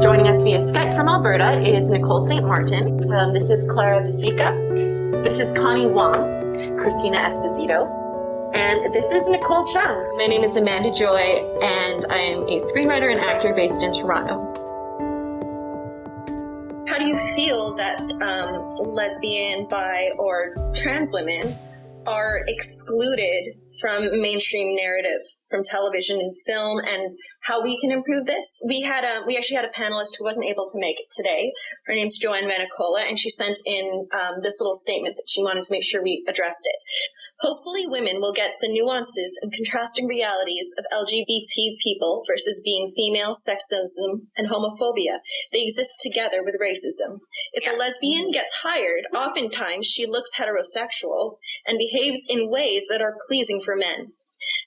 Joining us via Skype from Alberta is Nicole St. Martin. This is CLARA PASIEKA. This is Connie Wang, KRISTINA ESPOSITO. And this is Nicole Chung. My name is Amanda Joy, and I am a screenwriter and actor based in Toronto. How do you feel that lesbian, bi, or trans women are excluded from mainstream narrative, from television and film, and how we can improve this? We actually had a panelist who wasn't able to make it today. Her name's Joanne Nicola, and she sent in this little statement that she wanted to make sure we addressed it. Hopefully women will get the nuances and contrasting realities of LGBT people versus being female, sexism, and homophobia. They exist together with racism. If a lesbian gets hired, oftentimes she looks heterosexual and behaves in ways that are pleasing for men.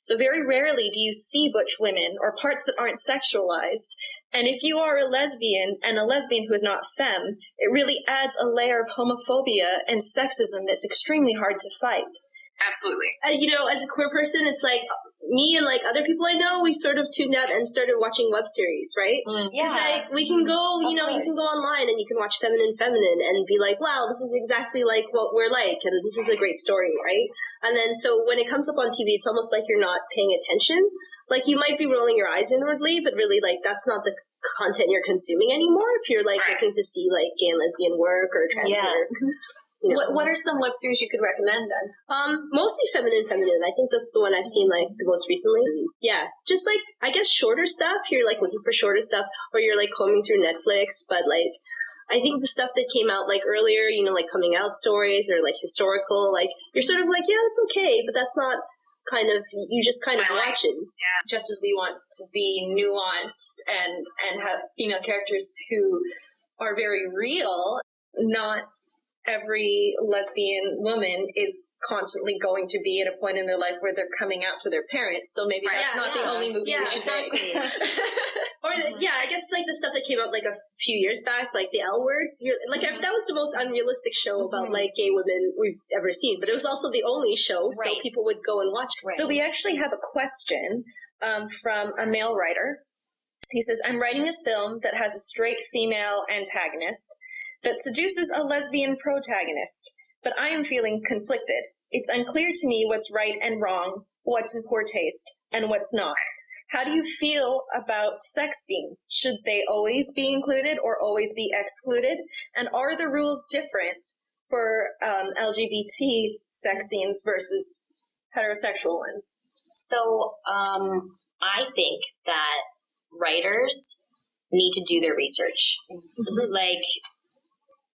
So very rarely do you see butch women or parts that aren't sexualized. And if you are a lesbian, and a lesbian who is not femme, it really adds a layer of homophobia and sexism that's extremely hard to fight. Absolutely. As a queer person, it's like me and like other people I know, we sort of tuned out and started watching web series, right? Yeah. It's like we can go, you can go online and you can watch Feminine and be like, wow, this is exactly like what we're like, and this is a great story, right? And then so when it comes up on TV, it's almost like you're not paying attention. Like you might be rolling your eyes inwardly, but really like that's not the content you're consuming anymore if you're like looking to see like gay and lesbian work or trans work. What are some web series you could recommend then? Mostly Feminine. I think that's the one I've seen like the most recently. Yeah, just like I guess shorter stuff. You're like looking for shorter stuff, or you're like combing through Netflix. But like, I think the stuff that came out like earlier, like coming out stories or like historical, like you're sort of like, yeah, that's okay, but that's not kind of you just kind of watch it. Yeah. Just as we want to be nuanced and have female characters who are very real, not every lesbian woman is constantly going to be at a point in their life where they're coming out to their parents. So maybe that's not the only movie we should make. Or I guess like the stuff that came out like a few years back, like the L Word. That was the most unrealistic show about like gay women we've ever seen. But it was also the only show, so people would go and watch it. So we actually have a question from a male writer. He says, I'm writing a film that has a straight female antagonist that seduces a lesbian protagonist, but I am feeling conflicted. It's unclear to me what's right and wrong, what's in poor taste, and what's not. How do you feel about sex scenes? Should they always be included or always be excluded? And are the rules different for LGBT sex scenes versus heterosexual ones? So I think that writers need to do their research. Like,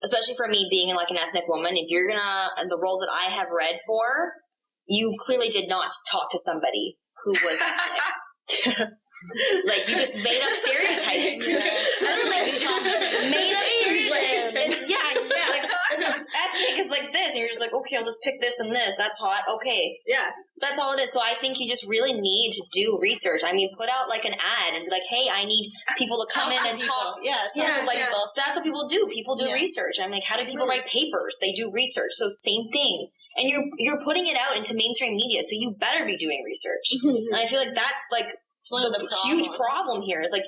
especially for me being like an ethnic woman, if you're the roles that I have read for, you clearly did not talk to somebody who was ethnic. Like, you just made up stereotypes. Literally, you just made up stereotypes. And like, ethnic is like this, and you're just like, okay, I'll just pick this and this. That's hot. Okay. Yeah. That's all it is. So I think you just really need to do research. I mean, put out like an ad and be like, hey, I need people to come in and talk. That's what people do. People do research. I'm like, how do people write papers? They do research. So same thing. And you're putting it out into mainstream media, so you better be doing research. And I feel like that's like one of the huge problem here is like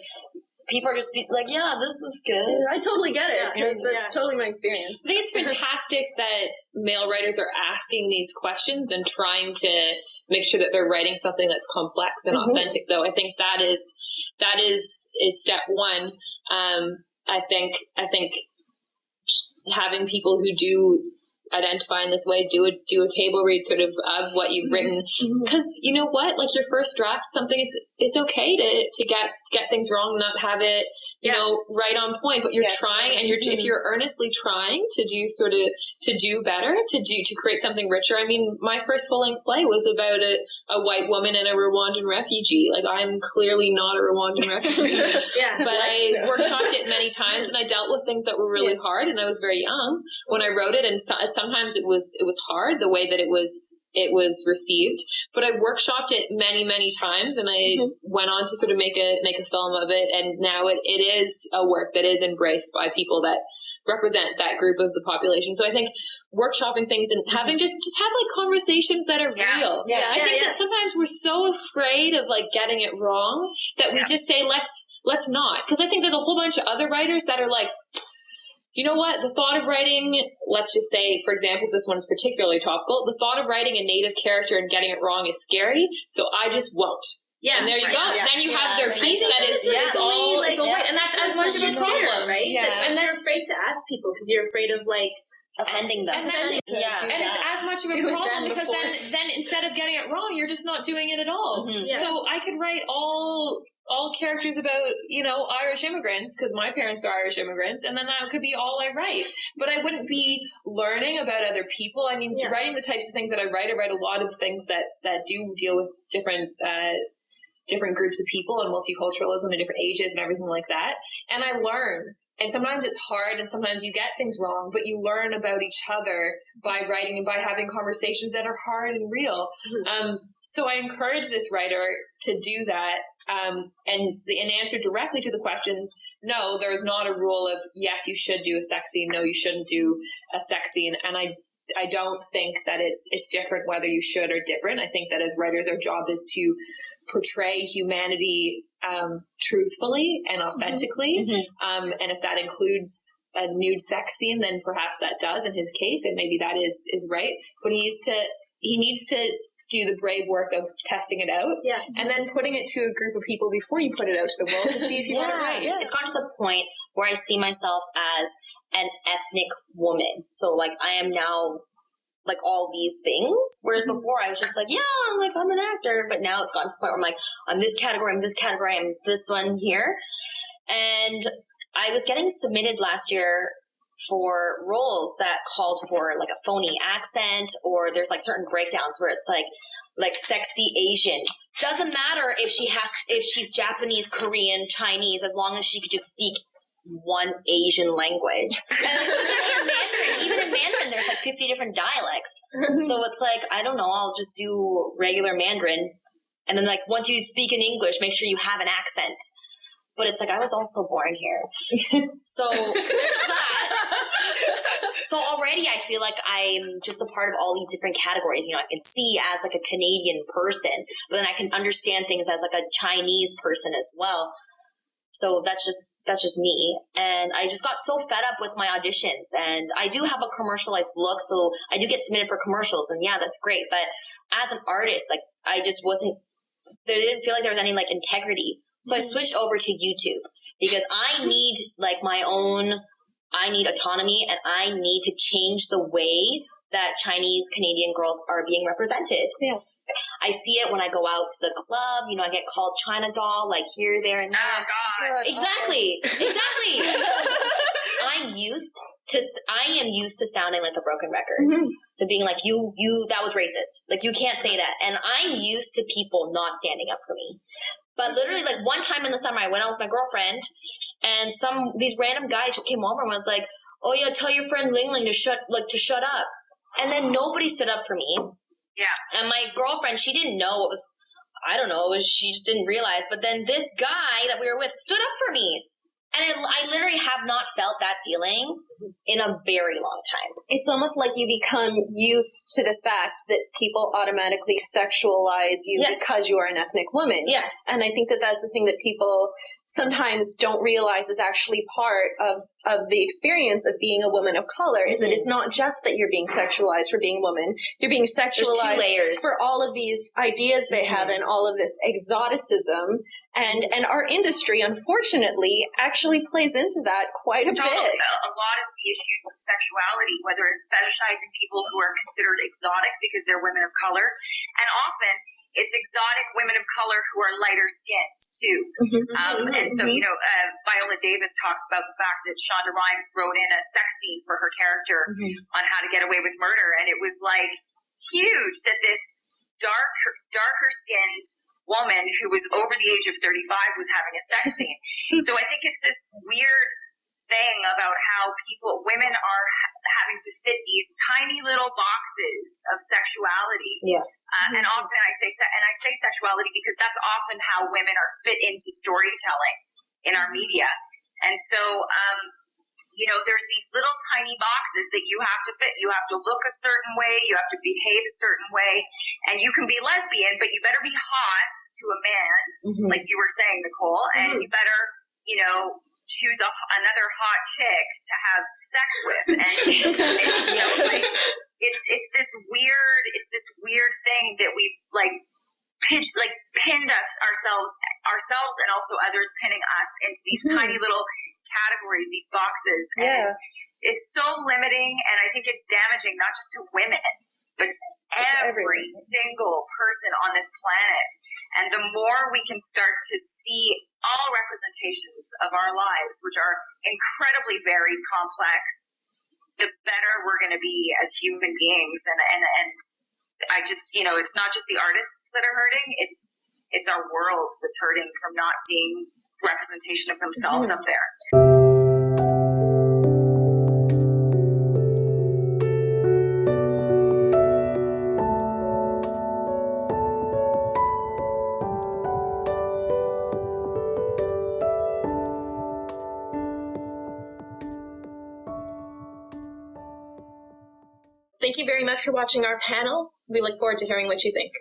people are just like, yeah, this is good. I totally get it. That's totally my experience. I think it's fantastic that male writers are asking these questions and trying to make sure that they're writing something that's complex and authentic, though. I think that is step one. I think having people who do identify in this way, do a table read sort of what you've written, because you know what, like your first draft, something it's okay to get things wrong, not have it right on point, but you're trying, and if you're earnestly trying to do better, to create something richer. I mean, my first full-length play was about a white woman and a Rwandan refugee. Like, I'm clearly not a Rwandan refugee, but I workshopped it many times, and I dealt with things that were really hard, and I was very young when I wrote it, and sometimes it was hard the way that it was received, but I workshopped it many, many times, and I went on to sort of make a film of it, and now it is a work that is embraced by people that represent that group of the population. So I think workshopping things and having just have like conversations that are real. I think that sometimes we're so afraid of like getting it wrong that we just say let's not, because I think there's a whole bunch of other writers that are like, you know what, the thought of writing, let's just say, for example, this one is particularly topical, the thought of writing a Native character and getting it wrong is scary, so I just won't. Yeah, and there you go. Yeah. Then you have their piece that is all right, and that's as much of a problem, right? Yeah. And you're afraid to ask people because you're afraid of like offending them. And it's as much of a problem because then instead of getting it wrong, you're just not doing it at all. Mm-hmm. Yeah. So I could write all characters about, you know, Irish immigrants because my parents are Irish immigrants, and then that could be all I write. But I wouldn't be learning about other people. I mean, writing the types of things that I write a lot of things that do deal with different groups of people and multiculturalism and different ages and everything like that. And I learn. And sometimes it's hard and sometimes you get things wrong, but you learn about each other by writing and by having conversations that are hard and real. Mm-hmm. So I encourage this writer to do that. And in answer directly to the questions, no, there is not a rule of, yes, you should do a sex scene. No, you shouldn't do a sex scene. And I don't think that it's different whether you should or different. I think that as writers, our job is to portray humanity truthfully and authentically. Mm-hmm. And if that includes a nude sex scene, then perhaps that does in his case, and maybe that is right. But he needs to do the brave work of testing it out and then putting it to a group of people before you put it out to the world to see if you got it right. Yeah. It's gotten to the point where I see myself as an ethnic woman. So like I am now like all these things, whereas before I was just like, I'm an actor, but now it's gotten to the point where I'm like, I'm this category, I'm this one here. And I was getting submitted last year for roles that called for like a phony accent, or there's like certain breakdowns where it's like sexy Asian. Doesn't matter if she's Japanese, Korean, Chinese, as long as she could just speak one Asian language. And even in Mandarin, there's like 50 different dialects. So it's like, I don't know, I'll just do regular Mandarin. And then like, once you speak in English, make sure you have an accent. But it's like, I was also born here. So there's that. So already I feel like I'm just a part of all these different categories. You know, I can see as like a Canadian person, but then I can understand things as like a Chinese person as well. So that's just me. And I just got so fed up with my auditions, and I do have a commercialized look. So I do get submitted for commercials, and that's great. But as an artist, like I just didn't feel like there was any like integrity. So I switched over to YouTube because I need like I need autonomy, and I need to change the way that Chinese Canadian girls are being represented. Yeah. I see it when I go out to the club. You know, I get called China doll, like here, there, and there. Oh, God. Exactly. I am used to sounding like a broken record. To being like, you, that was racist. Like, you can't say that. And I'm used to people not standing up for me. But literally, like, one time in the summer, I went out with my girlfriend, and these random guys just came over and was like, oh, yeah, tell your friend Ling Ling to shut up. And then nobody stood up for me. Yeah. And my girlfriend, she didn't know it was, I don't know, she just didn't realize. But then this guy that we were with stood up for me. And I literally have not felt that feeling in a very long time. It's almost like you become used to the fact that people automatically sexualize you because you are an ethnic woman. Yes. And I think that that's the thing that people sometimes don't realize is actually part of the experience of being a woman of color, is that it's not just that you're being sexualized for being a woman. You're being sexualized for all of these ideas they have and all of this exoticism. And our industry, unfortunately, actually plays into that quite a bit. A lot of the issues with sexuality, whether it's fetishizing people who are considered exotic because they're women of color, and often it's exotic women of color who are lighter skinned too. And so, you know, Viola Davis talks about the fact that Shonda Rhimes wrote in a sex scene for her character on How to Get Away with Murder, and it was like huge that this darker skinned woman who was over the age of 35 was having a sex scene. So I think it's this weird thing about how women are having to fit these tiny little boxes of sexuality. Yeah. And often I say sexuality because that's often how women are fit into storytelling in our media. And so, there's these little tiny boxes that you have to fit. You have to look a certain way. You have to behave a certain way. And you can be lesbian, but you better be hot to a man, like you were saying, Nicole. And you better, choose another hot chick to have sex with. And, it's this weird thing that we've, pinned ourselves and also others pinning us into these tiny little categories, these boxes. And it's so limiting, and I think it's damaging not just to women, but to every single person on this planet. And the more we can start to see all representations of our lives, which are incredibly varied, complex, the better we're going to be as human beings. And I just, it's not just the artists that are hurting, it's our world that's hurting from not seeing representation of themselves up there. Thank you very much for watching our panel. We look forward to hearing what you think.